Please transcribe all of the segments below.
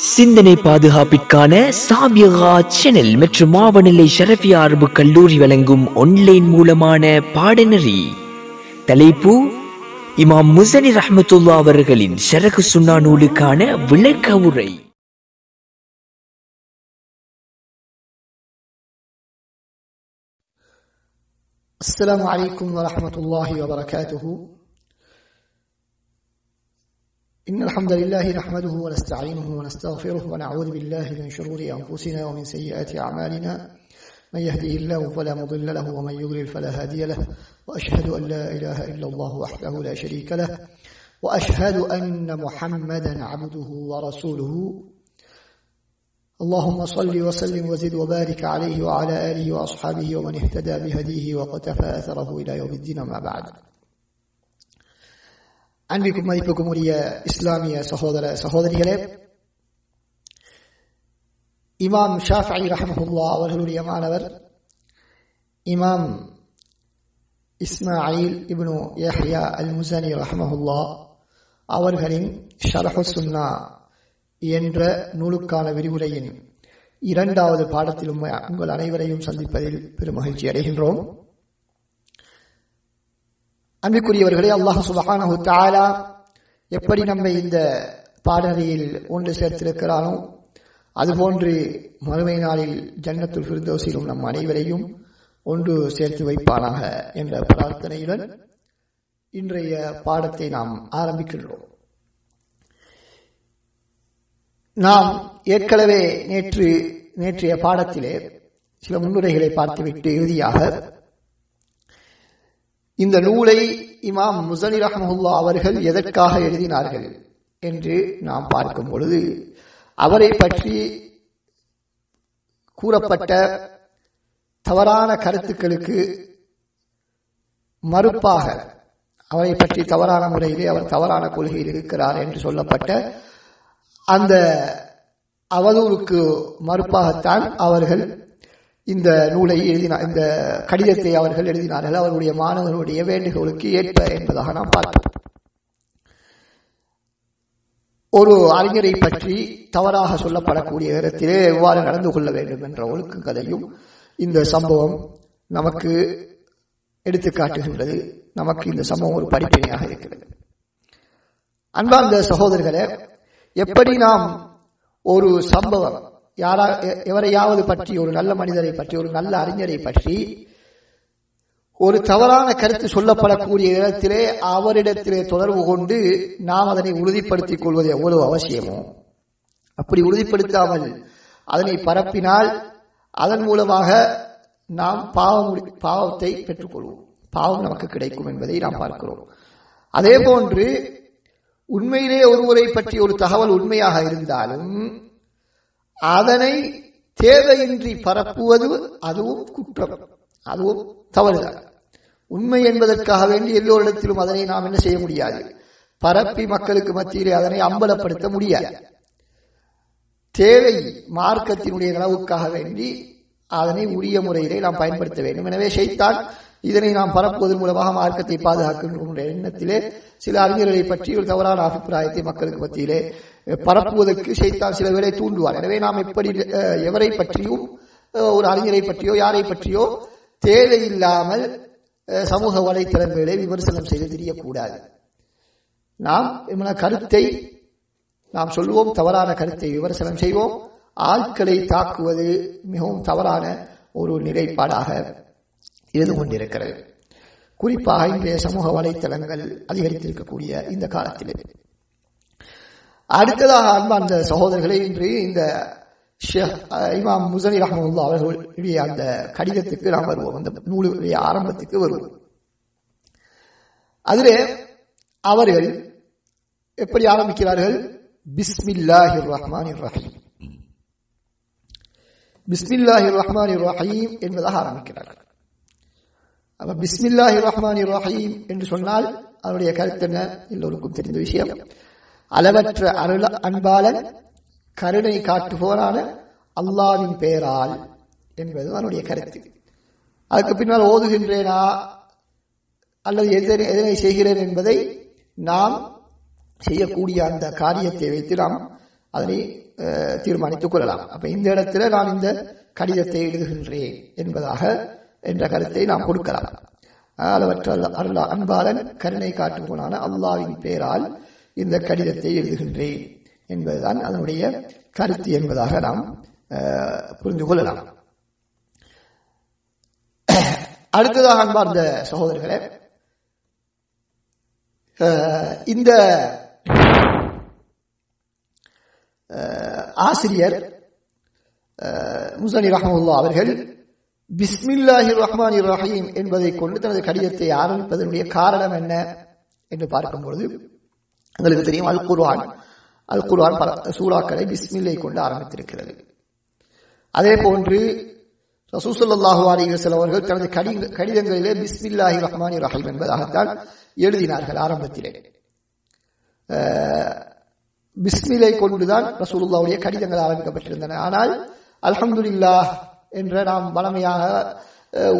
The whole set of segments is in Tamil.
சிந்தனை பாதுகாப்பிற்கான சாபியகா சேனல் மற்றும் மாவநிலை ஷரஃபியா அரபு கல்லூரி வழங்கும் ஆன்லைன் மூலமான பாடநெறி. தலைப்பு இமாம் முஸனி ரஹ்மத்துல்லாஹ் அவர்களின் ஷரஹ் சுன்னா நூலுக்கான விளக்க உரை. அஸ்ஸலாமு அலைக்கும் வரஹ்மத்துல்லாஹி வபரகாத்துஹு. إن الحمد لله نحمده ونستعينه ونستغفره ونعوذ بالله من شرور أنفسنا ومن سيئات أعمالنا من يهده الله فلا مضل له ومن يضلل فلا هادي له وأشهد أن لا إله إلا الله وحده لا شريك له وأشهد أن محمدا عبده ورسوله. اللهم صل وسلم وزد وبارك عليه وعلى آله وأصحابه ومن اهتدى بهديه وقتفى أثره إلى يوم الدين. ما بعد. அன்பிற்கும் மதிப்புக்கும் உரிய இஸ்லாமிய சகோதர சகோதரிகளே, இமாம் ஷாஃபிஈ ரஹ்மத்துல்லாஹ் அவர்களுடைய மாணவர் இமாம் இஸ்மாயில் இப்னு யஹ்யா அல் முஸனி ரஹ்மத்துல்லாஹ் அவர்களின் ஷரஹ் சுன்னா என்ற நூலுக்கான விரிவுரையின் 2வது பாடத்திலும் உங்கள் அனைவரையும் சந்திப்பதில் பெரும் மகிழ்ச்சி அடைகின்றோம். அன்பிற்குரியவர்களே, அல்லாஹ் சுப்ஹானஹு தஆலா எப்படி நம்மை இந்த பாடநெறியில் ஒன்று சேர்த்திருக்கிறானோ அதுபோன்று மறுமை நாளில் ஜன்னத்துல் ஃபிர்தௌஸிலும் நம் அனைவரையும் ஒன்று சேர்த்து வைப்பானாக என்ற பிரார்த்தனையுடன் இன்றைய பாடத்தை நாம் ஆரம்பிக்கின்றோம். நாம் ஏற்கனவே நேற்றைய பாடத்திலே சில முன்னுரைகளை பார்த்துவிட்டு இறுதியாக இந்த நூலை இமாம் முஸனி ரஹ்மத்துல்லாஹ் அவர்கள் எதற்காக எழுதினார்கள் என்று நாம் பார்க்கும் பொழுது, அவரை பற்றி கூறப்பட்ட தவறான கருத்துக்களுக்கு மறுப்பாக, அவரை பற்றி தவறான முறையிலே அவர் தவறான கொள்கையில் இருக்கிறார் என்று சொல்லப்பட்ட அந்த அவதூறுக்கு மறுப்பாகத்தான் அவர்கள் இந்த நூலை இந்த கடிதத்தை அவர்கள் எழுதினார்கள். அவருடைய மாணவர்களுடைய வேண்டுகோளுக்கு ஏற்ப என்பதாக நாம் பார்த்தோம். ஒரு அறிஞரை பற்றி தவறாக சொல்லப்படக்கூடிய நேரத்திலே எவ்வாறு நடந்து கொள்ள வேண்டும் என்ற ஒழுக்கங்களையும் இந்த சம்பவம் நமக்கு எடுத்துக்காட்டுகின்றது. நமக்கு இந்த சம்பவம் ஒரு படிப்பினையாக இருக்கிறது. அன்பார்ந்த சகோதரர்களே, எப்படி நாம் ஒரு சம்பவம் எவரையாவது பற்றி, ஒரு நல்ல மனிதரை பற்றி, ஒரு நல்ல அறிஞரை பற்றி ஒரு தவறான கருத்து சொல்லப்படக்கூடிய இடத்திலே அவரிடத்திலே தொடர்பு கொண்டு நாம் அதனை உறுதிப்படுத்திக் கொள்வது எவ்வளவு அவசியமோ, அப்படி உறுதிப்படுத்தாமல் அதனை பரப்பினால் அதன் மூலமாக நாம் பாவத்தை பெற்றுக்கொள்வோம், பாவம் நமக்கு கிடைக்கும் என்பதை நாம் பார்க்கிறோம். அதே போன்று உண்மையிலே ஒருவரை பற்றி ஒரு தகவல் உண்மையாக இருந்தாலும் அதனை தேவையின்றி பரப்புவது அதுவும் குற்றம், அதுவும் தவறுதான். உண்மை என்பதற்காக வேண்டி எல்லோரிடத்திலும் அதனை நாம் என்ன செய்ய முடியாது, பரப்பி மக்களுக்கு மத்தியிலே அதனை அம்பலப்படுத்த முடியாது. தேவை மார்க்கத்தினுடைய நலவுக்காக வேண்டி அதனை உரிய முறையிலே நாம் பயன்படுத்த வேண்டும். எனவே ஷைத்தான் இதனை நாம் பரப்புவதன் மூலமாக மார்க்கத்தை பாதுகாக்கின்ற எண்ணத்திலே சில அறிஞர்களை பற்றி ஒரு தவறான அபிப்பிராயத்தை மக்களுக்கு மத்தியிலே பரப்புவதற்கு ஷைத்தான் சில வேளை தூண்டுவார். எனவே நாம் எப்படி எவரை பற்றியும், ஒரு அறிஞரை பற்றியோ யாரை பற்றியோ தேவையில்லாமல் சமூக வலைத்தளங்களை விமர்சனம் செய்து தெரியக்கூடாது. நாம் கருத்தை நாம் சொல்லுவோம், தவறான கருத்தை விமர்சனம் செய்வோம். ஆட்களை தாக்குவது மிகவும் தவறான ஒரு நிலைப்பாடாக இருந்து கொண்டிருக்கிறது. குறிப்பாக இன்றைய சமூக வலைத்தளங்கள் அதிகரித்திருக்கக்கூடிய இந்த காலத்திலே. அடுத்ததாக அன்பார்ந்த சகோதரர்களை, இன்று இந்த இமாம் முஸனி ரஹ்மத்துல்லாஹ் அவர்களுடைய அந்த கடிதத்துக்கு நாம் வருவோம், அந்த நூலுடைய ஆரம்பத்துக்கு வருவோம். அதிலே அவர்கள் எப்படி ஆரம்பிக்கிறார்கள்? பிஸ்மில்லாஹிர் ரஹ்மானிர் ரஹீம், பிஸ்மில்லாஹிர் ரஹ்மானிர் ரஹீம் என்பதாக ஆரம்பிக்கிறார்கள். பிஸ்மில்லாஹிர் ரஹ்மானிர் ரஹீம் என்று சொன்னால் அதனுடைய கருத்து என்ன? எல்லோருக்கும் தெரிந்த விஷயம். அளவற்ற அருள் அன்பாளன் கருணை காட்டுபவரான அல்லாஹ்வின் பெயரால் என்பது அதனுடைய கருத்து. அதுக்கு பின்னால் ஓதுகின்றேனா அல்லது எதனை செய்கிறேன் என்பதை நாம் செய்யக்கூடிய அந்த காரியத்தை வைத்து நாம் அதனை தீர்மானித்துக் கொள்ளலாம். அப்ப இந்த இடத்துல நான் இந்த கடிதத்தை எழுதுகின்றேன் என்ற கருத்தை நாம் கொடுக்கலாம். அளவற்ற அன்பாளன் கருணை காட்டுவோனான அல்லாஹ்வின் பெயரால் இந்த கடிதத்தை எழுதுகின்றேன் என்பதுதான் அதனுடைய கருத்து என்பதாக நாம் புரிந்து கொள்ளலாம். அடுத்ததாக அன்பார்ந்த சகோதரர்களே, இந்த ஆசிரியர் முஸனி ரஹ்மத்துல்லாஹி அவர்கள் பிஸ்மில்லாஹிர் ரஹ்மானிர் ரஹீம் என்பதை கொண்டு தனது கடிதத்தை ஆரம்பிப்பதனுடைய காரணம் என்ன என்று பார்க்கும்பொழுது உங்களுக்கு தெரியும், அல் குர்ஆன் பல சூறாக்களை பிஸ்மில்லை கொண்டு ஆரம்பித்திருக்கிறது. அதே போன்று ரசூல் ஸல்லல்லாஹு அலைஹி வஸல்லம் அவர்கள் தனது கடிதங்களிலே பிஸ்மில்லாஹிர் ரஹ்மானிர் ரஹீம் என்பதாகத்தான் எழுதினார்கள். ஆரம்பத்திலே பிஸ்மில்லை கொண்டுதான் ரசூலுல்லாஹ்வுடைய கடிதங்கள் ஆரம்பிக்கப்பட்டிருந்தன. ஆனால் அல்ஹம்துலில்லாஹ் என்ற நாம் வளமையாக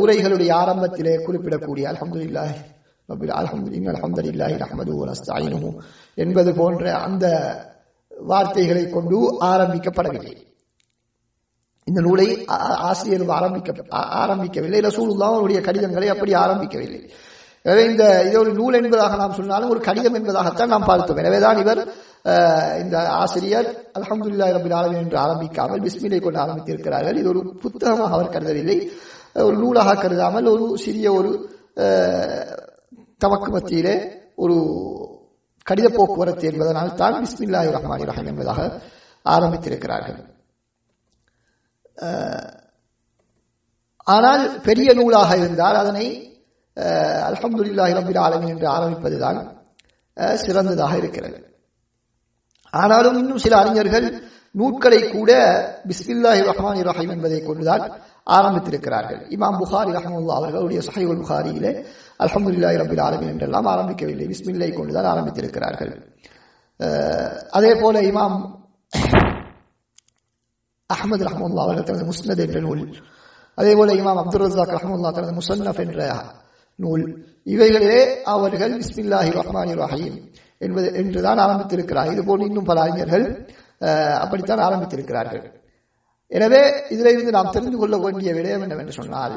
உரைகளுடைய ஆரம்பத்திலே குறிப்பிடக்கூடிய அல்ஹம்துலில்லாஹ் அல்ஹம்துலில்லாஹி நஹ்மதுஹு வ நஸ்தஈனுஹு என்பது போன்ற அந்த வார்த்தைகளை கொண்டு ஆரம்பிக்கப்படவில்லை. இந்த நூலை ஆசிரியர் ஆரம்பிக்கவில்லை. ரசூலுல்லாஹ்வுடைய கடிதங்களை அப்படி ஆரம்பிக்கவில்லை. எனவே இது ஒரு நூல் என்பதாக நாம் சொன்னாலும் ஒரு கடிதம் என்பதாகத்தான் நாம் பார்த்தோம். எனவேதான் இவர் இந்த ஆசிரியர் அல்ஹம்துலில்லாஹி ரப்பில் ஆலமீன் என்று ஆரம்பிக்காமல் பிஸ்மில்லை கொண்டு ஆரம்பித்திருக்கிறார்கள். இது ஒரு புத்தகமாக அவர் கருதவில்லை, ஒரு நூலாக கருதாமல் ஒரு சிறிய ஒரு தமக்கு மத்தியிலே ஒரு கடித போக்குவரத்து என்பதனால் தான் பிஸ்மில்லாஹிர் ரஹ்மானிர் ரஹீம் என்பதாக ஆரம்பித்திருக்கிறார்கள். ஆனால் பெரிய நூலாக இருந்தால் அதனை அல்ஹம்துலில்லாஹி ரப்பில் ஆலமீன் என்று ஆரம்பிப்பதுதான் சிறந்ததாக இருக்கிறது. ஆனாலும் இன்னும் சில அறிஞர்கள் நூட்களை கூட பிஸ்மில்லாஹிர் ரஹ்மானிர் ரஹீம் என்பதை கொண்டுதான் ஆரம்பித்திருக்கிறார்கள். இமாம் புகாரி ரஹ்மத்துல்லாஹி அவர்களுடைய ஸஹீஹுல் புகாரியிலே அல்ஹம்துலில்லாஹி ரப்பில் ஆலமீன் என்றெல்லாம் ஆரம்பிக்கவில்லை, பிஸ்மில்லை கொண்டுதான் ஆரம்பித்திருக்கிறார்கள். அதே போல இமாம் அஹ்மது ரஹ்மத்துல்லாஹி அவர்கள் தனது முஸ்னத் என்ற நூல், அதே போல இமாம் அப்துர் ரஸாக் ரஹ்மத்துல்லாஹி தனது முஸன்னஃப் என்ற நூல், இவைகளிலே அவர்கள் பிஸ்மில்லாஹிர் ரஹ்மானிர் ரஹீம் என்றுதான் ஆரம்பித்திருக்கிறார்கள். இது போன்று இன்னும் பல அறிஞர்கள் அப்படித்தான் ஆரம்பித்திருக்கிறார்கள். எனவே இதிலிருந்து நாம் தெரிந்து கொள்ள வேண்டிய விடயம் என்னவென்று சொன்னால்,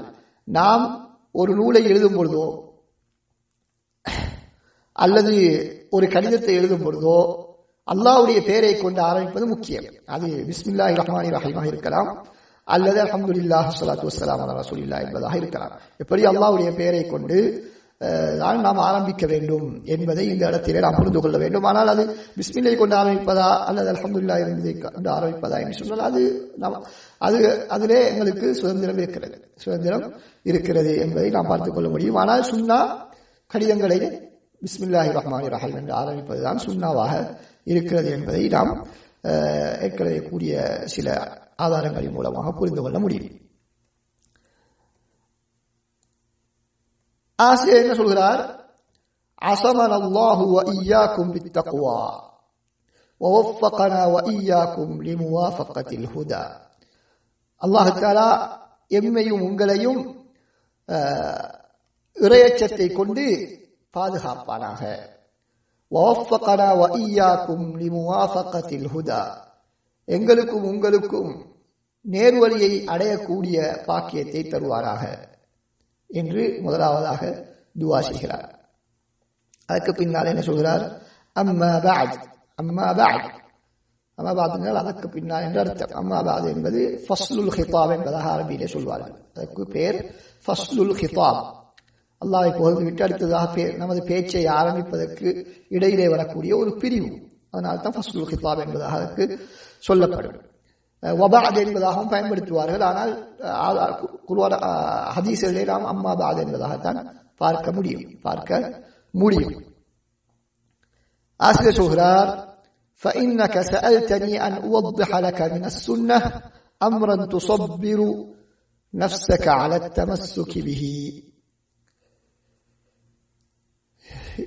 நாம் ஒரு நூலை எழுதும் பொழுதோ அல்லது ஒரு கடிதத்தை எழுதும் பொழுதோ அல்லாஹ்வுடைய பெயரை கொண்டு ஆரம்பிப்பது முக்கியம். அது பிஸ்மில்லாஹிர் ரஹ்மானிர் ரஹீமாக இருக்கலாம் அல்லது அல்ஹம்துலில்லாஹ் ஸலாத்து வஸ்ஸலாமு அலா ரசூலில்லாஹ் என்பதாக இருக்கலாம். எப்படி அல்லாஹ்வுடைய பெயரை கொண்டு தான் நாம் ஆரம்பிக்க வேண்டும் என்பதை இந்த இடத்திலே நாம் புரிந்து கொள்ள வேண்டும். ஆனால் அது பிஸ்மில்லை கொண்டு ஆரம்பிப்பதா அல்லது அல்ஹம்துலில்லாஹ் கொண்டு ஆரம்பிப்பதா என்று சொன்னால் அதிலே எங்களுக்கு சுதந்திரம் இருக்கிறது என்பதை நாம் பார்த்துக் கொள்ள முடியும். ஆனால் சுன்னா கடிதங்களை பிஸ்மில்லாஹிர் ரஹ்மானிர் ரஹீம் என்று ஆரம்பிப்பதுதான் சுன்னாவாக இருக்கிறது என்பதை நாம் ஏற்கனவே கூறிய சில ஆதாரங்களின் மூலமாக புரிந்து கொள்ள முடியும். ஆசிரியர் என்ன சொல்கிறார்? அஸமனல்லாஹு வ இய்யாக்கும் பித்தக்வா வ வஃபகனா வ இய்யாக்கும் லிமுவாஃபகத்தில் ஹுதா. அல்லாஹ் தஆலா எம்மையும் உங்களையும் இறையச்சத்தை கொண்டு பாதுகாப்பானாக. வ வஃபகனா வ இய்யாக்கும் லிமுவாஃபகத்தில் ஹுதா, எங்களுக்கும் உங்களுக்கும் நேர்வழியை அடையக்கூடிய பாக்கியத்தை தருவாராக என்று முதலாவதாக துஆ செய்கிறார். அதுக்கு பின்னால் என்ன சொல்கிறார்? அம்மா பஅத். அம்மா பஅத் என்றால் அதற்கு பின்னால் என்று அர்த்தம். அம்மா பஅத் என்பது ஃபஸ்லுல் ஹிதாப் என்பதாக அரபியிலே சொல்வார்கள். அதற்கு பேர் ஃபஸ்லுல் ஹிதாப். அல்லாஹ்வை புகழ்ந்துவிட்டு அடுத்ததாக நமது பேச்சை ஆரம்பிப்பதற்கு இடையிலே வரக்கூடிய ஒரு பிரிவு, அதனால் தான் ஃபஸ்லுல் ஹிதாப் என்பதாக அதற்கு சொல்லப்படும். வபாத் என்பதாகவும் பயன்படுத்துவார்கள். ஆனால் குர்ஆன் ஹதீஸ்களிலே நாம் அம்மா பாத் என்பதாகத்தான் பார்க்க முடியும். ஆசிரியர் சொல்கிறார், فإنك سألتني أن أوضح لك من السنة أمرا تصبر نفسك على التمسك به.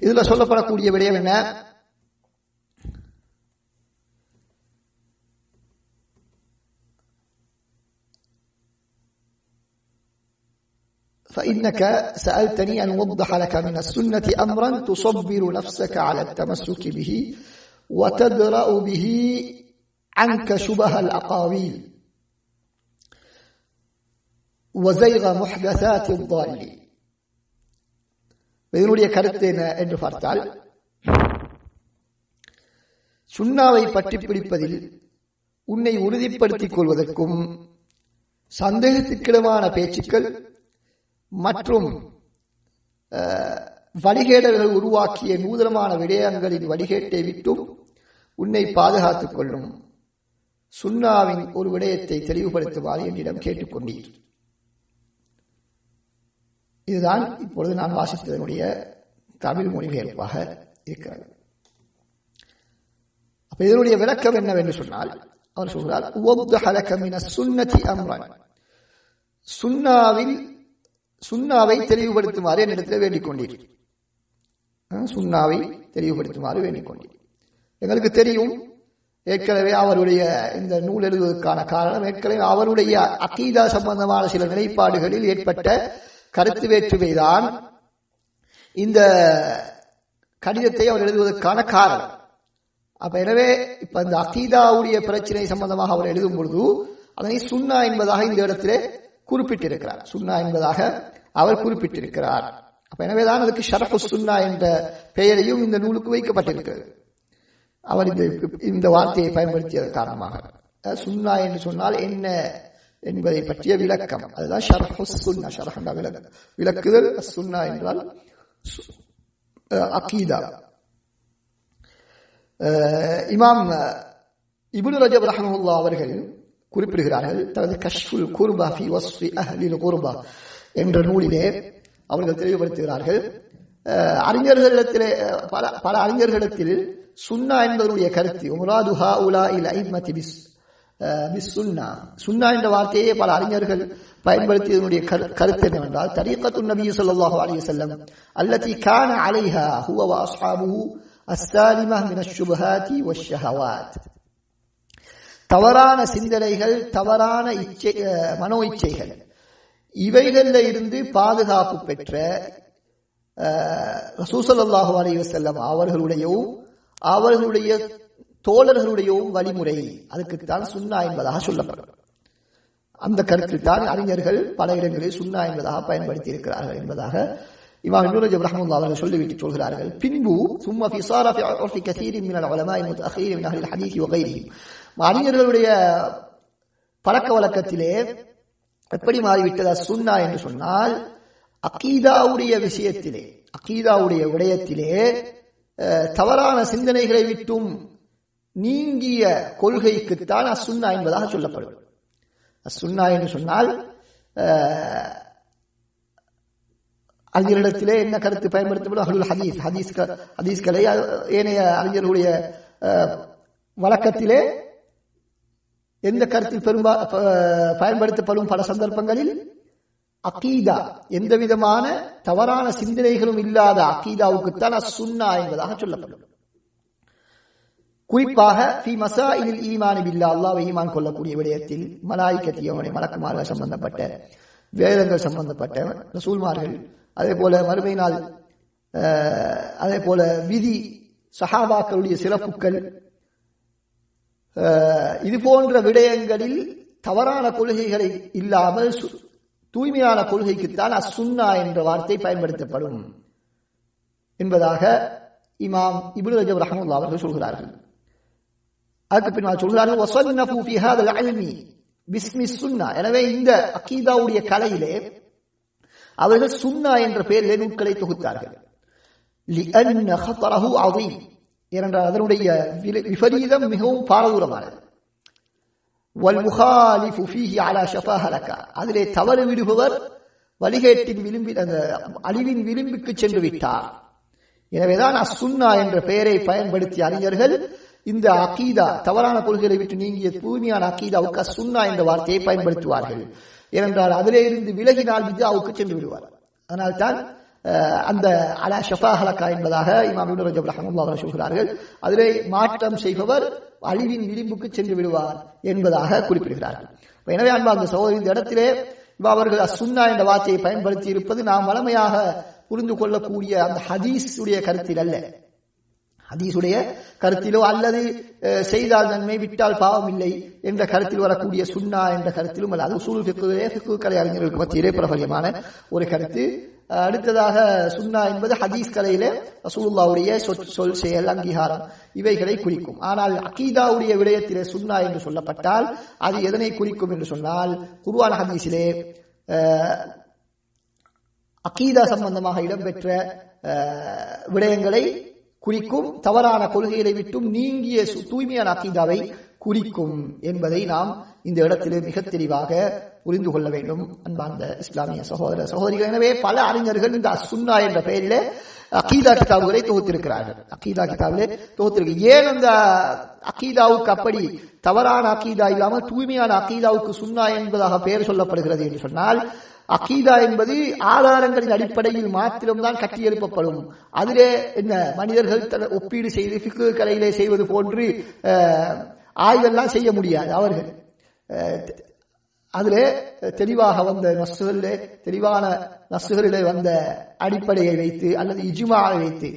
இதுல சொல்லப்படக்கூடிய விடயம் என்ன? فإنك سألتني أن أوضح لك من السنة أمرا تصبر نفسك على التمسك به وتدرأ به அன்க சுபஹல் அகாவில் வஸைக முஹ்தஸாத்தில் ضالين. இதனுடைய கருத்து என்ன என்று பார்த்தால், சுன்னாவை பற்றி பிடிப்பதில் உன்னை உறுதிப்படுத்திக் கொள்வதற்கும் சந்தேகத்துக்கிடமான பேச்சுக்கள் மற்றும் வழிகேடர்கள் உருவாக்கிய நூதனமான விடயங்களின் வழிகேட்டை விட்டும் உன்னை பாதுகாத்துக் கொள்ளும் சுன்னாவின் ஒரு விடயத்தை தெளிவுபடுத்துமாறு என்னிடம் கேட்டுக்கொண்டீர். இதுதான் இப்பொழுது நான் வாசித்ததனுடைய தமிழ் மொழிபெயர்ப்பாக இருக்கிறது. அப்ப இதனுடைய விளக்கம் என்னவென்று சொன்னால், அவர் சொல்கிறார், சுன்னாவை தெளிவுபடுத்துமாறு என்னிடத்தில் வேண்டிக் கொண்டீர். சுன்னாவை தெளிவுபடுத்துமாறு வேண்டிக் கொண்டீர். எங்களுக்கு தெரியும், ஏற்கனவே அவருடைய இந்த நூல் எழுதுவதற்கான காரணம் ஏற்கனவே அவருடைய அகீதா சம்பந்தமான சில நிலைப்பாடுகளில் ஏற்பட்ட கருத்து வேற்றுமைதான் இந்த கடிதத்தை அவர் எழுதுவதற்கான காரணம். அப்ப எனவே இப்ப இந்த அகீதாவுடைய பிரச்சனை சம்பந்தமாக அவர் எழுதும் பொழுது அதனை சுன்னா என்பதாக இந்த இடத்திலே குறிப்பிட்டிருக்கிறார். சுன்னா என்பதாக அவர் குறிப்பிட்டிருக்கிறார். அப்ப எனவேதான் அதுக்கு ஷரஹு சுன்னா என்ற பெயரையும் இந்த நூலுக்கு வைக்கப்பட்டிருக்கிறது. அவர் இந்த வார்த்தையை பயன்படுத்தியதன் காரணமாக சுன்னா என்று சொன்னால் என்ன என்பதை பற்றிய விளக்கம், அதுதான் ஷரஹு சுன்னா. ஷரஹ் விளக்குதல், சுன்னா என்றால் அகீதா. இமாம் இப்னு ரஜப் ரஹ்மத்துல்லாஹி அவர்கள் குறிப்பிடுகிறார்கள், தனது கஷ்ஃபுல் குர்பா ஃபி வஸ்ஃபி அஹ்லில் குர்பா என்ற நூலிலே அவர்கள் தெளிவுபடுத்துகிறார்கள், அறிஞர்களிடத்திலே பல அறிஞர்களிடத்தில் சுன்னா என்பதனுடைய கருத்து முராது ஹாஉலாஇல் அஇம்மத்தி பிஸ்ஸுன்னா, சுன்னா என்ற வார்த்தையை பல அறிஞர்கள் பயன்படுத்தியதனுடைய கருத்து என்னவென்றால், தரீகத்து நபி ஸல்லல்லாஹு அலைஹி வஸல்லம் அல்லதி கான அலைஹா ஹுவ வ அஸ்ஹாபுஹு அஸ்ஸாலிமஹ் மினஷ் ஷுபஹாத்தி வஷ்ஷஹவாத். தவறான சிந்தனைகள், தவறான மனோ இச்சைகள், இவைகளில் இருந்து பாதுகாப்பு பெற்ற ரசூல் ஸல்லல்லாஹு அலைஹி வஸல்லம் அவர்களுடைய தோழர்களுடைய வழிமுறை, அதுக்குத்தான் சுன்னா என்பதாக சொல்லப்படும். அந்த கருத்தில் தான் அறிஞர்கள் பல இடங்களில் சுன்னா என்பதாக பயன்படுத்தி இருக்கிறார்கள் என்பதாக இமாம் இப்னு ரஜப் ரஹ்மத்துல்லாஹி அவர்கள் சொல்லிவிட்டு சொல்கிறார்கள். பின்பு சும்ம ஃபி ஸார ஃபி உர்ஃபி கஸீரின் மினல் உலமாஇ முத்தஅഖீரின் மின் அஹ்லில் ஹதீஸ் வ கைரிஹிம். அறிஞர்களுடைய பழக்க வழக்கத்திலே எப்படி மாறிவிட்டதா சுன்னா என்று சொன்னால், அகீதாவுடைய விஷயத்திலே, அகீதாவுடைய விடயத்திலே தவறான சிந்தனைகளை விட்டும் நீங்கிய கொள்கைக்குத்தான் அசுன்னா என்பதாக சொல்லப்படும். அசுன்னா என்று சொன்னால் அறிஞரிடத்திலே என்ன கருத்து பயன்படுத்தப்படும், அஹ்லுல் ஹதீஸ்களை ஏனைய அறிஞர்களுடைய வழக்கத்திலே எந்த கருத்தில் பயன்படுத்தப்படும் பல சந்தர்ப்பங்களில் அகீதா, எந்த விதமான தவறான சிந்தனைகளும் இல்லாத அகீதாவுக்குத்தான் அசுன்னா என்பதாக சொல்லப்படும். குறிப்பாக ஃபி மசாயிலில் ஈமான் பில்லாஹ், அல்லாஹ்வை ஈமான் கொள்ளக்கூடிய விடயத்தில், மலாயிகத்தி அவனுடைய மலக்குமார்கள் சம்பந்தப்பட்ட, வேதங்கள் சம்பந்தப்பட்ட, ரசூல்மார்கள், அதே போல மறுமை நாள், அதே போல விதி, சஹாபாக்களுடைய சிறப்புகள், இது போன்ற விடயங்களில் தவறான கொள்கைகளை இல்லாமல் தூய்மையான கொள்கைக்குத்தான் அசுன்னா என்ற வார்த்தை பயன்படுத்தப்படும் என்பதாக இமாம் இப்னு ரஜப் ரஹ்மத்துல்லாஹி அவர்கள் சொல்கிறார்கள். அதுக்கு பின்னால் சொல்கிறார்கள், வஸன்னஃபு ஃபீ ஹாதல் இல்மி பிஸ்மி சுன்னா. எனவே இந்த அகீதாவுடைய கலையிலே அவர்கள் சுன்னா என்ற பெயரிலே நூல்களை தொகுத்தார்கள். லிஅன்ன ஹத்தரஹு அதீம், ஏனென்றால் அதனுடைய விபரீதம் மிகவும் பாரதூரமானது. வல் முகாலிஃபு ஃபீஹி அலா ஷஃபா ஹலகா, அதிலே தவறு விடுபவர் வழிகேட்டின் விளிம்பில், அந்த அழிவின் விளிம்புக்கு சென்று விட்டார். எனவேதான் அசுன்னா என்ற பெயரை பயன்படுத்திய அறிஞர்கள் இந்த அகீதா, தவறான கொள்கைகளை விட்டு நீங்கிய தூய்மையான அகீதாவுக்கு அசுன்னா என்ற வார்த்தையை பயன்படுத்துவார்கள். ஏனென்றால் அதிலே இருந்து விலகினால் பித்ஆவுக்கு சென்று விடுவார். அதனால்தான் அந்த அலா ஷஃபா ஹலகா என்பதாக இமாம் இப்னு ரஜப் ரஹ்மத்துல்லாஹி அவர்கள் சொல்கிறார்கள். அதிலே மாற்றம் செய்பவர் அழிவின் விளிம்புக்கு சென்று விடுவார் என்பதாக குறிப்பிடுகிறார்கள். எனவே அன்பார்ந்த சகோதரி, இந்த இடத்திலே அவர்கள் அசுன்னா என்ற வார்த்தையை பயன்படுத்தி இருப்பது நாம் வளமையாக புரிந்து கொள்ளக்கூடிய அந்த ஹதீஸ் உடைய கருத்தில் அல்ல. ஹதீஸுடைய கருத்திலோ அல்லது செய்தால் நன்மை விட்டால் பாவம் இல்லை என்ற கருத்தில் வரக்கூடிய சுன்னா என்ற கருத்திலும் அல்ல. அது உசூல் ஃபிக்ஹ் கலை அறிஞர்களுக்கு மத்தியிலே பிரபலியமான ஒரு கருத்து. அடுத்ததாக சுன்னா என்பது ஹதீஸ் கலையிலே ரசூலுல்லாஹ்வுடைய சொல் செயல் அங்கீகாரம் இவைகளை குறிக்கும். ஆனால் அகீதாவுடைய விடயத்திலே சுன்னா என்று சொல்லப்பட்டால் அது எதனை குறிக்கும் என்று சொன்னால் குர்ஆன் ஹதீஸிலே அகீதா சம்பந்தமாக இடம்பெற்ற விடயங்களை குறிக்கும், தவறான கொள்கைகளை விட்டும் நீங்கிய தூய்மையான அகீதாவை குறிக்கும் என்பதை நாம் இந்த இடத்திலே மிக தெளிவாக புரிந்து கொள்ள வேண்டும். அன்பார்ந்த இஸ்லாமிய சகோதர சகோதரிகள், எனவே பல அறிஞர்கள் இந்த சுன்னா என்ற பெயரிலே அகீதா கிதாபுகளை தொகுத்திருக்கிறார்கள். அகீதா கிதாபிலே தொகுத்திருக்கு. ஏன் அந்த அகீதாவுக்கு அப்படி தவறான அகீதா இல்லாமல் தூய்மையான அகீதாவுக்கு சுன்னா என்பதாக பெயர் சொல்லப்படுகிறது என்று சொன்னால், அகீதா என்பது ஆதாரங்களின் அடிப்படையில் மாத்திரம்தான் கட்டி எழுப்பப்படும். அதிலே என்ன மனிதர்கள் ஒப்பீடு செய்து ஃபிக்ஹ் கலையிலே செய்வது போன்று ஆய்வெல்லாம் செய்ய முடியாது. அவர்கள் அதிலே தெளிவாக வந்த நஸ்களிலே தெளிவான நஸ்களிலே வந்த அடிப்படையை வைத்து அல்லது இஜ்மாவை வைத்து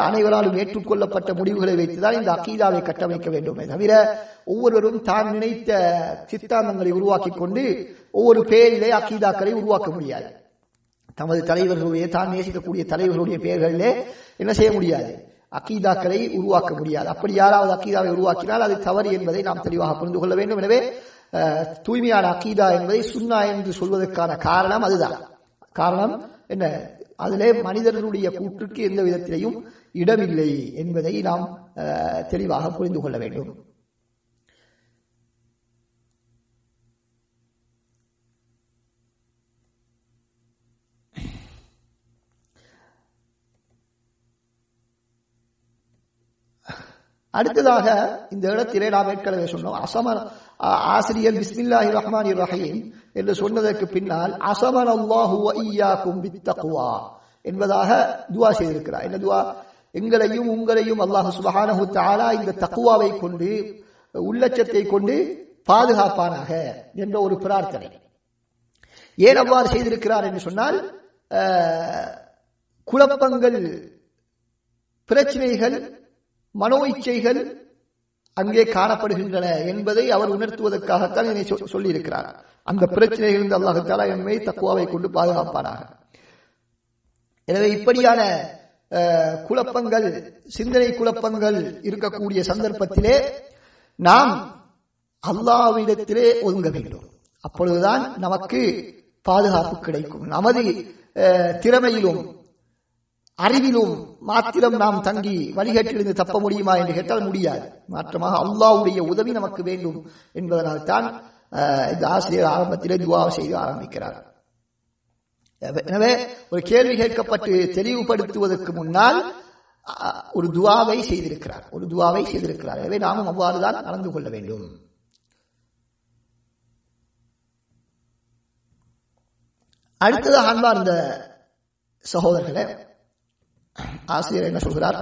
அனைவராலும் ஏற்றுக்கொள்ளப்பட்ட முடிவுகளை வைத்துதான் இந்த அகீதாவை கட்டமைக்க வேண்டுமே தவிர ஒவ்வொருவரும் தான் நினைத்த சித்தாந்தங்களை உருவாக்கி கொண்டு ஒவ்வொரு பெயரிலே அகீதாக்களை உருவாக்க முடியாது. தமது தலைவர்களுடைய தான் நேசிக்கக்கூடிய தலைவர்களுடைய பெயர்களிலே என்ன செய்ய முடியாது, அகீதாக்களை உருவாக்க முடியாது. அப்படி யாராவது அகீதாவை உருவாக்கினால் அது தவறு என்பதை நாம் தெளிவாக புரிந்து கொள்ள வேண்டும். எனவே தூய்மையான அகீதா என்பதை சுன்னா என்று சொல்வதற்கான காரணம் அதுதான். காரணம் என்ன, அதிலே மனிதர்களுடைய கூற்றுக்கு எந்த விதத்திலையும் இடமில்லை என்பதை நாம் தெளிவாக புரிந்து கொள்ள வேண்டும். அடுத்ததாக இந்த இடத்திலே நாம் ஏற்கனவே சொன்னோம், ஆசிரியர் பிஸ்மில்லாஹிர் ரஹ்மானிர் ரஹீம் என்று சொன்னதற்கு பின்னால் அஸமன அல்லாஹு வ இய்யாக்கும் பித்தக்வா என்பதாக துஆ செய்திருக்கிறார். என்ன துஆ? எங்களையும் உங்களையும் அல்லாஹ் சுப்ஹானஹு வ தஆலா இந்த தக்வாவை கொண்டு உள்ளச்சத்தை கொண்டு பாதுகாப்பானாக என்ற ஒரு பிரார்த்தனை. ஏன் அவ்வாறு செய்திருக்கிறார் என்று சொன்னால், குழப்பங்கள், பிரச்சனைகள், மனோ இச்சைகள் அங்கே காணப்படுகின்றன என்பதை அவர் உணர்த்துவதற்காகத்தான் என்னை சொல்லி இருக்கிறார். அந்த பிரச்சனைகளிலிருந்து அல்லாஹ் தஆலா என்னை தக்வாவை கொண்டு பாதுகாப்பானாக. எனவே இப்படியான குழப்பங்கள், சிந்தனை குழப்பங்கள் இருக்கக்கூடிய சந்தர்ப்பத்திலே நாம் அல்லாஹ்விடத்திலே ஒதுங்க வேண்டும். அப்பொழுதுதான் நமக்கு பாதுகாப்பு கிடைக்கும். நமது திறமையிலும் அறிவிலும் மாத்திரம் நாம் தங்கி வழிகட்டிலிருந்து தப்ப முடியுமா என்று கேட்டால் முடியாது. மாற்றமாக அல்லாஹ்வுடைய உதவி நமக்கு வேண்டும் என்பதனால் தான் இந்த ஆசிரியர் ஆரம்பத்திலே துஆ செய்து ஆரம்பிக்கிறார். எனவே ஒரு கேள்வி கேட்கப்பட்டு தெளிவுபடுத்துவதற்கு முன்னால் ஒரு துஆவை செய்திருக்கிறார், ஒரு துஆவை செய்திருக்கிறார். எனவே நாமும் அவ்வாறுதான் நடந்து கொள்ள வேண்டும். அடுத்ததாக அன்பார்ந்த சகோதரர்களே, ஆசிரியர் என்ன சொல்கிறார்?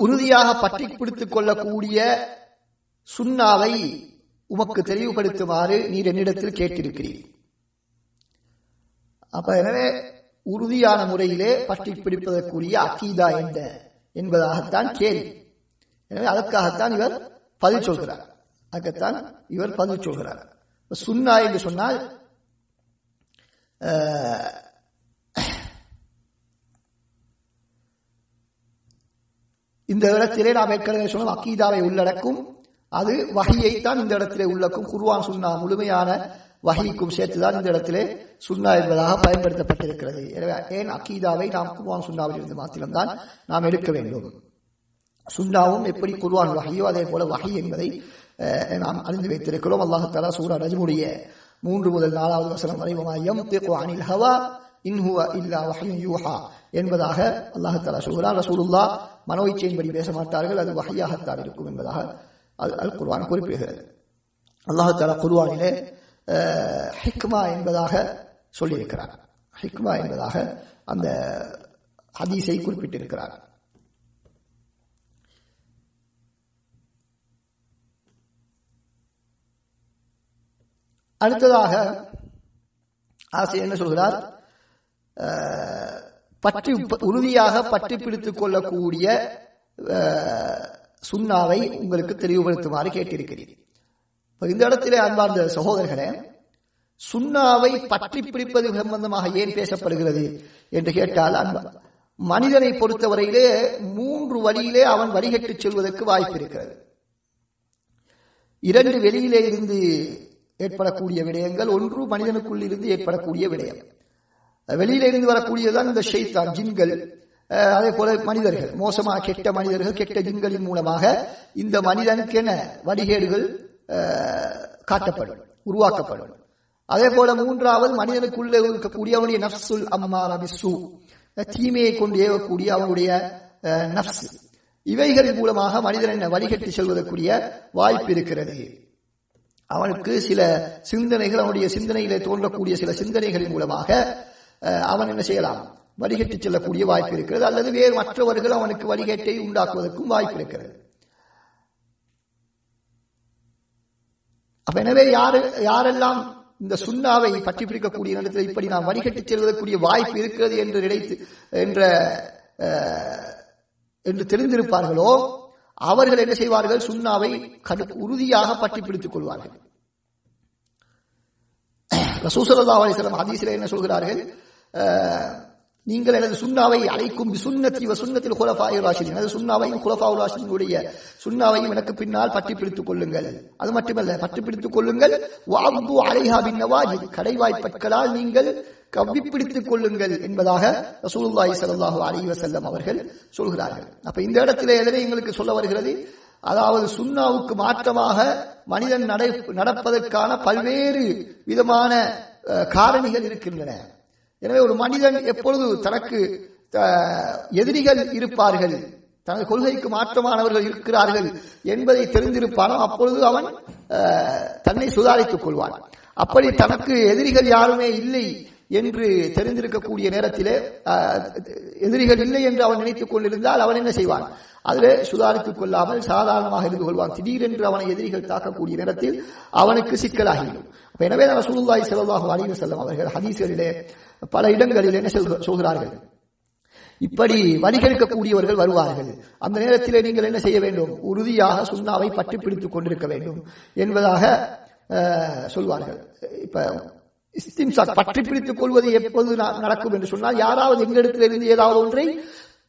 உறுதியாக பற்றி பிடித்துக் கொள்ளக்கூடிய சுன்னாவை உமக்கு தெளிவுபடுத்துமாறு நீர் என்னிடத்தில் கேட்டிருக்கிறீர். அப்ப எனவே உறுதியான முறையிலே பற்றி பிடிப்பதற்குரிய அகீதா என்ன என்பதாகத்தான் கேள்வி. எனவே அதற்காகத்தான் இவர் பதில் சொல்கிறார். அதற்காகத்தான் இவர் பதில் சொல்கிறார். சுன்னா என்று சொன்னால் இந்த இடத்திலே நாம் ஏற்கனவே சொன்னோம், அகீதாவை உள்ளடக்கும். அது வஹியைத்தான் இந்த இடத்திலே உள்ளக்கும். குர்ஆன் சுன்னா முழுமையான வஹிக்கும் சேர்த்துதான் இந்த இடத்திலே சுன்னா என்பதாக பயன்படுத்தப்பட்டிருக்கிறது. எனவே ஏன் அகீதாவை நாம் குர்ஆன் சுன்னாவில் இருந்து மாத்திரம்தான் நாம் எடுக்க வேண்டும். சுன்னாவும் எப்படி குர்ஆன் வஹியோ அதே போல வஹி என்பதை நாம் அறிந்து வைத்திருக்கிறோம். அல்லாஹ் தஆலா சூரா நஜ்முடைய 3 முதல் 4வது வசனம் வரை வமா யம்திகு அனில் ஹவா இன் ஹுவ இல்லா வஹ்யுன் யூஹா என்பதாக அல்லாஹ் தஆலா சொல்கிறார். ரசூலுல்லாஹ் மனோ இச்சையின்படி பேச மாட்டார்கள், அது வஹியாகத்தான் இருக்கும் என்பதாக அல் குர்ஆன் குறிப்பிடுகிறது. அல்லாஹ் தஆலா குர்ஆனிலே ஹிக்மா என்பதாக சொல்லியிருக்கிறார். ஹிக்மா என்பதாக அந்த ஹதீஸை குறிப்பிட்டிருக்கிறார். அடுத்ததாக ஆசிரியர் என்ன சொல்கிறார்? உறுதியாக பற்றி பிடித்துக் கொள்ளக்கூடிய சுன்னாவை உங்களுக்கு தெளிவுபடுத்துமாறு கேட்டிருக்கிறேன். இந்த இடத்திலே அன்பார்ந்த சகோதரர்களே, சுன்னாவை பற்றி பிடிப்பது சம்பந்தமாக ஏன் பேசப்படுகிறது என்று கேட்டால், மனிதனை பொறுத்தவரையிலே 3 வழியிலே அவன் வழிகட்டு செல்வதற்கு வாய்ப்பு இருக்கிறது. 2 வெளியிலே இருந்து ஏற்படக்கூடிய விடயங்கள், 1 மனிதனுக்குள் இருந்து ஏற்படக்கூடிய விடயம். வெளியில இருந்து வரக்கூடியதான் இந்த ஷைத்தான், ஜின்கள், அதே போல மனிதர்கள், மோசமாக கெட்ட மனிதர்கள், கெட்ட ஜின்களின் மூலமாக இந்த மனிதனுக்கென வழிகேடுகள் காட்டப்படும், உருவாக்கப்படும். அதே போல 3வது மனிதனுக்குள்ளே இருக்கக்கூடிய அவனுடைய நஃப்சுல் அம்மாரா பிஸ்ஸூ, தீமையை கொண்டு ஏவக்கூடிய அவனுடைய நஃப்ஸ், இவைகளின் மூலமாக மனிதன் வழிகட்டி செல்வதற்குரிய வாய்ப்பு இருக்கிறது. அவனுக்கு சில சிந்தனைகள், அவனுடைய சிந்தனையிலே தோன்றக்கூடிய சில சிந்தனைகளின் மூலமாக அவன் என்ன செய்யலாம், வழிகட்டி செல்லக்கூடிய வாய்ப்பு இருக்கிறது. அல்லது வேறு மற்றவர்கள் அவனுக்கு வழிகேட்டை உண்டாக்குவதற்கும் வாய்ப்பு இருக்கிறது. அப்ப எனவே யாரெல்லாம் இந்த சுன்னாவை பற்றி பிடிக்கக்கூடிய இடத்தில் இப்படி நாம் வழிகட்டி செல்வதற்குரிய வாய்ப்பு இருக்கிறது என்று நினைத்து என்று தெரிந்திருப்பார்களோ அவர்கள் என்ன செய்வார்கள், சுன்னாவை உறுதியாக பற்றி பிடித்துக் கொள்வார்கள். ரசூல் ஸல்லல்லாஹு அலைஹி வஸல்லம் ஹதீஸிலே என்ன சொல்கிறார்கள், நீங்கள் எனது சுன்னாவை அழைக்கும் சுன்னத்தி வ சுன்னத்தில் குலஃபாஇர் ராஷிதீன், எனது சுன்னாவையும் குலஃபாஉர் ராஷிதீனுடைய சுன்னாவையும் எனக்கு பின்னால் பற்றி பிடித்துக் கொள்ளுங்கள். அது மட்டுமல்ல, பற்றி பிடித்துக் கொள்ளுங்கள். வஅது அலைஹா பின் நவாஜித், கடைவாய்ப்பற்களால் நீங்கள் கவ்வி பிடித்துக் கொள்ளுங்கள் என்பதாக ரசூலுல்லாஹி ஸல்லல்லாஹு அலைஹி வஸல்லம் அவர்கள் சொல்கிறார்கள். அப்ப இந்த இடத்திலே எதனை எங்களுக்கு சொல்ல வருகிறது, அதாவது சுன்னாவுக்கு மாற்றமாக மனிதன் நடப்பதற்கான பல்வேறு விதமான காரணிகள் இருக்கின்றன. எனவே ஒரு மனிதன் எப்பொழுது தனக்கு எதிரிகள் இருப்பார்கள், தனது கொள்கைக்கு மாற்றமானவர்கள் இருக்கிறார்கள் என்பதை தெரிந்திருப்பானோ அப்பொழுது அவன் தன்னை சுதாரித்துக் கொள்வான். அப்படி தனக்கு எதிரிகள் யாருமே இல்லை என்று தெரிந்திருக்கக்கூடிய நேரத்திலே, எதிரிகள் இல்லை என்று அவன் நினைத்துக் கொண்டிருந்தால் அவன் என்ன செய்வான், அதிலே சுதாரித்துக் கொள்ளாமல் சாதாரணமாக இருந்து கொள்வான். திடீரென்று அவனை எதிரிகள் தாக்கக்கூடிய நேரத்தில் அவனுக்கு சிக்கலாகிவிடும். எனவே ரசூலுல்லாஹி ஸல்லல்லாஹு அலைஹி வஸல்லம் அவர்கள் ஹதீஸ்களிலே பல இடங்களில் என்ன சொல்கிறார்கள், இப்படி வழிகெடுக்கக்கூடியவர்கள் வருவார்கள், அந்த நேரத்திலே நீங்கள் என்ன செய்ய வேண்டும், உறுதியாக சுன்னாவை பற்றி பிடித்துக் கொண்டிருக்க வேண்டும் என்பதாக சொல்வார்கள். இப்ப இஸ்திம்சாக், பற்றி பிடித்துக் கொள்வது எப்போது நடக்கும் என்று சொன்னால், யாராவது எங்களிடத்திலிருந்து ஏதாவது ஒன்றை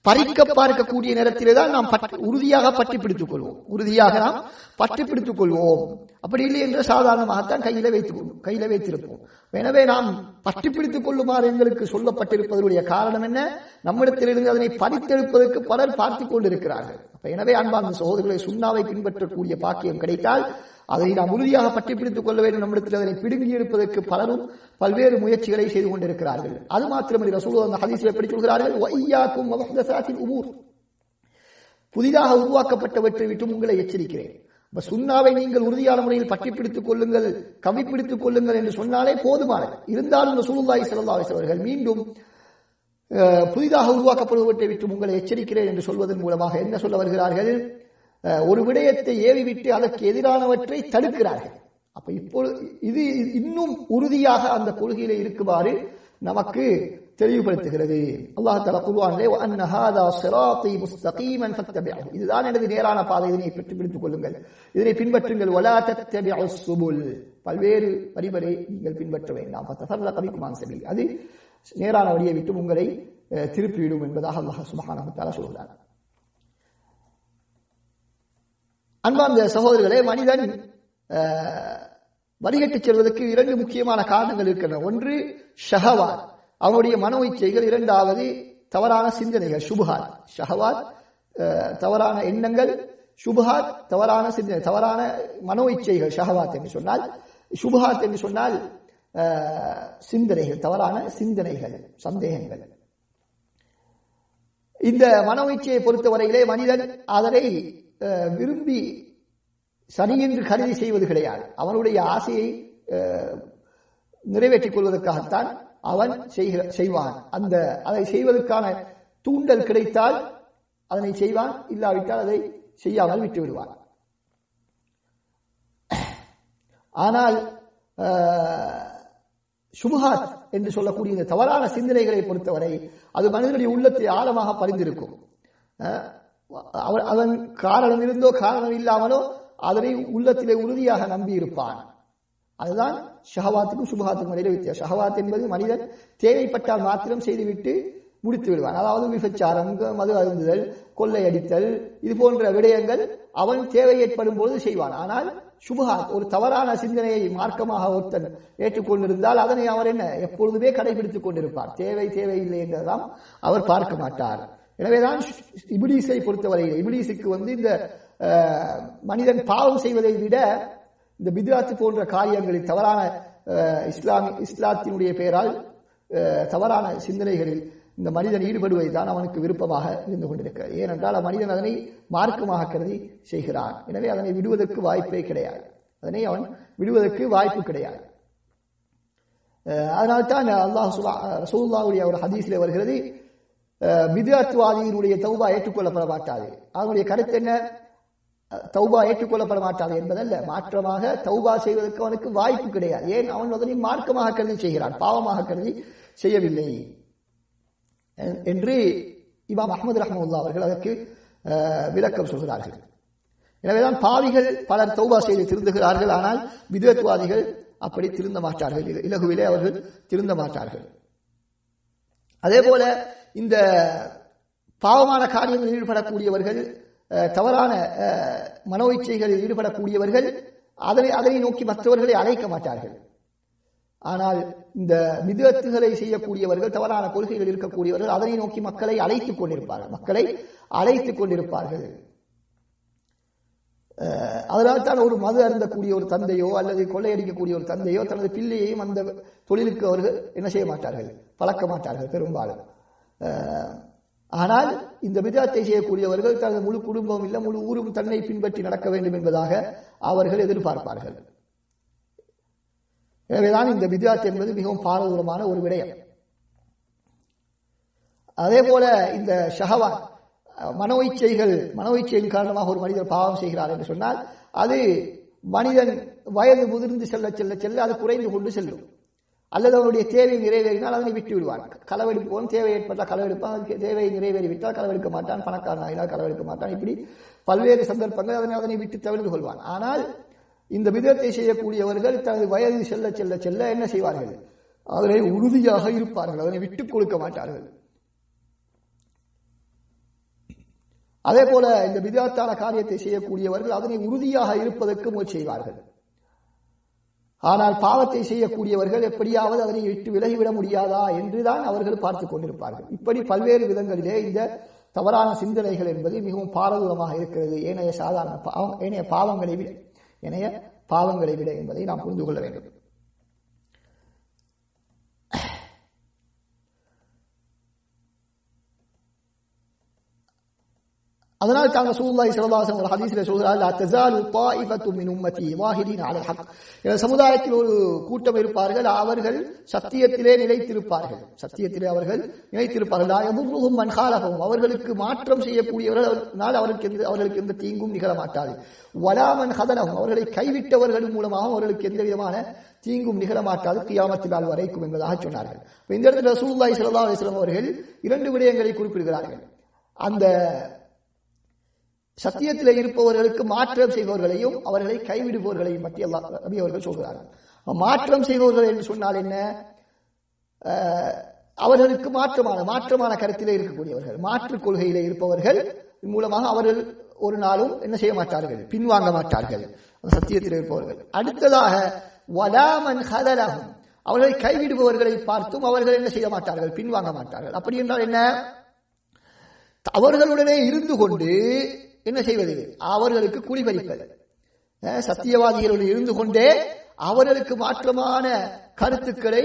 பறிக்க பார்க்கக்கூடிய நேரத்திலே தான் நாம் உறுதியாக பற்றி பிடித்துக் கொள்வோம், உறுதியாக நாம் பற்றி பிடித்துக் கொள்வோம். அப்படி இல்லை என்று சாதாரணமாகத்தான் கையில வைத்திருப்போம். எனவே நாம் பற்றி பிடித்துக் கொள்ளுமாறு எங்களுக்கு சொல்லப்பட்டிருப்பதனுடைய காரணம் என்ன, நம்மிடத்திலிருந்து அதனை பறித்தெடுப்பதற்கு பலர் பார்த்துக் கொண்டிருக்கிறார்கள். எனவே அன்பார்ந்த சகோதரர்களை, சுன்னாவை பின்பற்றக்கூடிய பாக்கியம் கிடைத்தால் அதை நாம் உறுதியாக பற்றி பிடித்துக் கொள்ள வேண்டும். நம்மிடத்தில் அதனை பிடுங்கி எடுப்பதற்கு பலரும் பல்வேறு முயற்சிகளை செய்து கொண்டிருக்கிறார்கள். அது மாத்திரமல்ல, ரசூலுல்லாஹி அந்த ஹதீஸில் எப்படி சொல்கிறார்கள், வஇய்யாக்கும் வமுஹ்தஸாத்தில் உமூர், புதிதாக உருவாக்கப்பட்டவற்றை விட்டு உங்களை எச்சரிக்கிறேன். சுன்னாவை நீங்கள் உறுதியான முறையில் பற்றி பிடித்துக் கொள்ளுங்கள், கவி பிடித்துக் கொள்ளுங்கள் என்று சொன்னாலே போதுமானது. இருந்தாலும் ரசூலுல்லாஹி ஸல்லல்லாஹு அலைஹி வஸல்லம் அவர்கள் மீண்டும் புதிதாக உருவாக்கப்படுவதை விட்டு உங்களை எச்சரிக்கிறேன் என்று சொல்வதன் மூலமாக என்ன சொல்ல வருகிறார்கள், ஒரு விடயத்தை ஏவிவிட்டு அதற்கு எதிரானவற்றை தடுக்கிறார்கள். அப்ப இப்பொழுது இது இன்னும் உறுதியாக அந்த கொள்கையில இருக்குமாறு நமக்கு தெளிவுபடுத்துகிறது. அல்லாஹ் தஆலா குர்ஆனிலே வஅன்ன ஹாதா ஸிராத்தி முஸ்தகீமன் ஃபத்தபிஉ, இதுதான் எனது நேரான பாதை, இதனை பற்றி பிடித்துக் கொள்ளுங்கள், இதனை பின்பற்றுங்கள். வலா தத்தபிஉஸ் சுபுல், பல்வேறு வழிகளை நீங்கள் பின்பற்ற வேண்டாம். ஃபதஃபர்ரக பிக்கும் அன் சபீலி, அது நேரான வழியை விட்டு உங்களை திருப்பிவிடும் என்பதாக அல்லாஹ் சுப்ஹானஹு வ தஆலா சொல்கிறார். அன்பார்ந்த சகோதரர்களே, மனிதன் வழிகட்டிச் செல்வதற்கு 2 முக்கியமான காரணங்கள் இருக்கின்றன. ஒன்று ஷஹவாத், அவனுடைய மனோ இச்சைகள். 2வது தவறான சிந்தனைகள், ஷுபஹாத். ஷஹவாத் தவறான எண்ணங்கள், ஷுபஹாத் தவறான சிந்தனை, தவறான மனோ இச்சைகள் ஷஹவாத் என்று சொன்னால். ஷுபஹாத் என்று சொன்னால் சிந்தனைகள், தவறான சிந்தனைகள், சந்தேகங்கள். இந்த மனோ இச்சையை பொறுத்தவரையிலே மனிதன் அதனை விரும்பி சரி என்று கருதி செய்வது கிடையாது. அவனுடைய ஆசையை நிறைவேற்றிக் கொள்வதற்காகத்தான் அவன் செய்வான். அதை செய்வதற்கான தூண்டல் கிடைத்தால் அதனை செய்வான், இல்லாவிட்டால் அதை செய்யாமல் விட்டு விடுவான். ஆனால் ஷுபஹாத் என்று சொல்லக்கூடிய இந்த தவறான சிந்தனைகளை பொறுத்தவரை அது மனிதனுடைய உள்ளத்தை ஆழமாக பதிந்திருக்கும். அதன் காரணம் இருந்தோ காரணம் இல்லாமலோ அதனை உள்ளத்திலே உறுதியாக நம்பி இருப்பான். அதுதான் ஷஹவாத்துக்கும் சுபஹாத்துக்கும் இடையில வித்தியாசம். ஷஹவாத் என்பது மனிதன் தேவைப்பட்டால் மாத்திரம் செய்துவிட்டு முடித்து விடுவான். அதாவது விபச்சாரம், மது அருந்துதல், கொள்ளையடித்தல், இது போன்ற விடயங்கள் அவன் தேவை ஏற்படும் பொழுது செய்வான். ஆனால் சுபஹாத், ஒரு தவறான சிந்தனையை மார்க்கமாக ஒருத்தன் ஏற்றுக்கொண்டிருந்தால் அதனை அவர் எப்பொழுதுமே கடைபிடித்துக் கொண்டிருப்பார். தேவையில்லை என்றெல்லாம் அவர் பார்க்க மாட்டார். எனவேதான் இப்லீஸை பொறுத்தவரையில் இப்லீஸுக்கு இந்த மனிதன் பாவம் செய்வதை விட இந்த பித்அத் போன்ற காரியங்களில் தவறான இஸ்லாத்தினுடைய பெயரால் தவறான சிந்தனைகளில் இந்த மனிதன் ஈடுபடுவதை தான் அவனுக்கு விருப்பமாக இருந்து கொண்டிருக்கிறது. ஏனென்றால் மனிதன் அதனை மார்க்கமாக கருதி செய்கிறான். எனவே அதனை விடுவதற்கு வாய்ப்பே கிடையாது. அதனை அவன் விடுவதற்கு வாய்ப்பு கிடையாது. அதனால்தான் அல்லாஹ் ரசூலுல்லாஹ்வுடைய ஒரு ஹதீஸிலே வருகிறது, பித்அத்வாதியினுடைய தௌபா ஏற்றுக்கொள்ளப்பட மாட்டாது. அதனுடைய கருத்து என்ன? தௌபா ஏற்றுக்கொள்ளப்பட மாட்டாது என்பதல்ல, மாற்றமாக தௌபா செய்வதற்கு அவனுக்கு வாய்ப்பு கிடையாது. ஏன்? அவன் அதனை மார்க்கமாக கருதி செய்கிறான், பாவமாக கருதி செய்யவில்லை என்று இமாம் அஹ்மது ரஹ்மத்துல்லாஹி அவர்கள் அதற்கு விளக்கம் சொல்கிறார்கள். எனவேதான் பாவிகள் பலர் தௌபா செய்து திருந்துகிறார்கள், ஆனால் பித்அத்வாதிகள் அப்படி திருந்த மாட்டார்கள், இலகுவிலே அவர்கள் திருந்த மாட்டார்கள். அதே போல இந்த பாவமான காரியங்களில் ஈடுபடக்கூடியவர்கள், தவறான மனோ இச்சைகளில் ஈடுபடக்கூடியவர்கள் அதனை நோக்கி மற்றவர்களை அழைக்க மாட்டார்கள். ஆனால் இந்த பித்அத்துகளை செய்யக்கூடியவர்கள், தவறான கொள்கைகள் இருக்கக்கூடியவர்கள் அதனை நோக்கி மக்களை அழைத்துக் கொண்டிருப்பார்கள். அதனால் தான் ஒரு மது அருந்தக்கூடிய ஒரு தந்தையோ அல்லது கொள்ளையடிக்கக்கூடிய ஒரு தந்தையோ தனது பிள்ளையையும் அந்த தொழிலுக்கு அவர்கள் என்ன செய்ய மாட்டார்கள், பழக்க மாட்டார்கள் பெரும்பாலும். ஆனால் இந்த பித்அத்தை செய்யக்கூடியவர்கள் தனது முழு குடும்பம் இல்லை, முழு ஊரும் தன்னை பின்பற்றி நடக்க வேண்டும் என்பதாக அவர்கள் எதிர்பார்ப்பார்கள். எனவேதான் இந்த பித்அத் என்பது மிகவும் பாரதூரமான ஒரு விடயம். அதே போல இந்த ஷஹவாத், மனோ இச்சையின் காரணமாக ஒரு மனிதர் பாவம் செய்கிறார் என்று சொன்னால் அது மனிதன் வயது முதிர்ந்து செல்ல செல்ல செல்ல அது குறைந்து கொண்டு செல்லும். அல்லது அவனுடைய தேவை நிறைவேறினால் அதனை விட்டு விடுவான். களவெடுப்போம், தேவை ஏற்பட்டால் களவெடுப்பான், தேவையை நிறைவேறிவிட்டால் களவெடுக்க மாட்டான், பணக்காரன் ஆகினால் களவெடுக்க மாட்டான். இப்படி பல்வேறு சந்தர்ப்பங்கள் அதனை விட்டு தவிர்த்து கொள்வான். ஆனால் இந்த பித்அத்தை செய்யக்கூடியவர்கள் தனது வயது செல்ல செல்ல செல்ல என்ன செய்வார்கள், அதனை உறுதியாக இருப்பார்கள், அதனை விட்டுக் கொடுக்க மாட்டார்கள். அதே போல இந்த பித்அத்தான காரியத்தை செய்யக்கூடியவர்கள் அதனை உறுதியாக இருப்பதற்கு முயற்சி செய்வார்கள். ஆனால் பாவத்தை செய்யக்கூடியவர்கள் எப்படியாவது அதனை விட்டு விலகிவிட முடியாதா என்றுதான் அவர்கள் பார்த்துக் கொண்டிருப்பார்கள். இப்படி பல்வேறு விதங்களிலே இந்த தவறான சிந்தனைகள் என்பது மிகவும் பாரதூரமாக இருக்கிறது ஏனைய பாவங்களை விட என்பதை நாம் புரிந்து கொள்ள வேண்டும். அதனால் தான் ரசூலுல்லாஹி ஸல்லல்லாஹு அலைஹி வஸல்லம் ஒரு ஹதீஸிலே சொல்கிறார், லா தஸாலு த்வாயிஃபத்து மின் உம்மத்தி வாஹிதீன அலல் ஹக். இந்த சமுதாயத்தில் ஒரு கூட்டம் இருப்பார்கள், அவர்கள் சத்தியத்திலே நிலைத்திருப்பார்கள். லா யதுர்ருஹும் மன் காலஹும், அவர்களுக்கு மாற்றம் செய்யக்கூடியவர்களால் அவர்களுக்கு எந்த தீங்கும் நிகழ மாட்டாது. வலா மன் ஹதலஹும், அவர்களை கைவிட்டவர்கள் மூலமாக அவர்களுக்கு எந்த விதமான தீங்கும் நிகழ மாட்டாது கியாமத் நாள் வரைக்கும் என்பதாக சொன்னார்கள். இந்த இடத்தில் ரசூலுல்லாஹி ஸல்லல்லாஹு அலைஹி வஸல்லம் அவர்கள் இரண்டு விடயங்களை குறிப்பிடுகிறார்கள். அந்த சத்தியத்தில் இருப்பவர்களுக்கு மாற்றம் செய்பவர்களையும் அவர்களை கைவிடுபவர்களையும் பற்றி அல்லாஹ் நபி அவர்கள் சொல்கிறார்கள். மாற்றம் செய்பவர்கள் என்று சொன்னால் என்ன? அவர்களுக்கு மாற்றமான கருத்திலே இருக்கக்கூடியவர்கள், மாற்றுக் கொள்கையிலே இருப்பவர்கள் மூலமாக அவர்கள் ஒரு நாளும் என்ன செய்ய மாட்டார்கள், பின்வாங்க மாட்டார்கள், சத்தியத்தில் இருப்பவர்கள். அடுத்ததாக வலாமன் ஹதலஹும், அவர்களை கைவிடுபவர்களை பார்த்தும் அவர்கள் என்ன செய்ய மாட்டார்கள், பின்வாங்க மாட்டார்கள். அப்படி என்றால் என்ன? அவர்களுடனே இருந்து கொண்டு என்ன செய்வது, அவர்களுக்கு குடிபறிப்பது. சத்தியவாதிகளுடன் இருந்து கொண்டே அவர்களுக்கு மாற்றமான கருத்துக்களை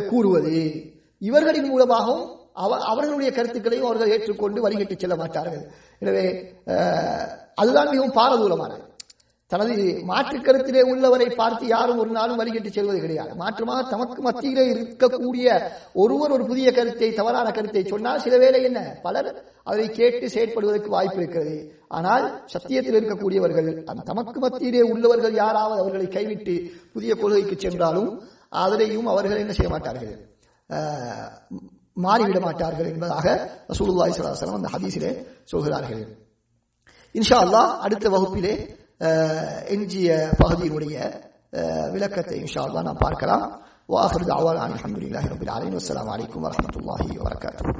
கூறுவது. இவர்களின் மூலமாகவும் அவர்களுடைய கருத்துக்களையும் அவர்கள் ஏற்றுக்கொண்டு வழிகட்டி செல்ல மாட்டார்கள். எனவே அதுதான் மிகவும் பாரதூரமானது. தனது மாற்று கருத்திலே உள்ளவரை பார்த்து யாரும் ஒரு நாளும் வழிகட்டி செல்வது கிடையாது. மாற்றமாக தமக்கு மத்தியிலே இருக்கக்கூடிய ஒருவர் ஒரு புதிய கருத்தை, தவறான கருத்தை சொன்னால் சில வேளை என்ன, பலர் அதை கேட்டு செயற்படுவதற்கு வாய்ப்பு இருக்கிறது. ஆனால் சத்தியத்தில் இருக்கக்கூடியவர்கள், தமக்கு மத்தியிலே உள்ளவர்கள் யாராவது அவர்களை கைவிட்டு புதிய கொள்கைக்கு சென்றாலும் அதிலேயும் அவர்கள் என்ன செய்ய மாட்டார்கள், மாறிவிட மாட்டார்கள் என்பதாக ரசூலுல்லாஹி ஸல்லல்லாஹு அலைஹி வஸல்லம் அந்த ஹதீஸிலே சொல்கிறார்கள். இன்ஷா அல்லாஹ் அடுத்த வகுப்பிலே எஞ்சிய பகுதியினுடைய விளக்கத்தை இன்ஷா அல்லாஹ் நாம் பார்க்கலாம். வஆகிரு தஅவானா அல்ஹம்துலில்லாஹி ரப்பில் ஆலமீன். வஸ்ஸலாமு அலைக்கும் வரஹ்மத்துல்லாஹி வபரகாத்துஹு.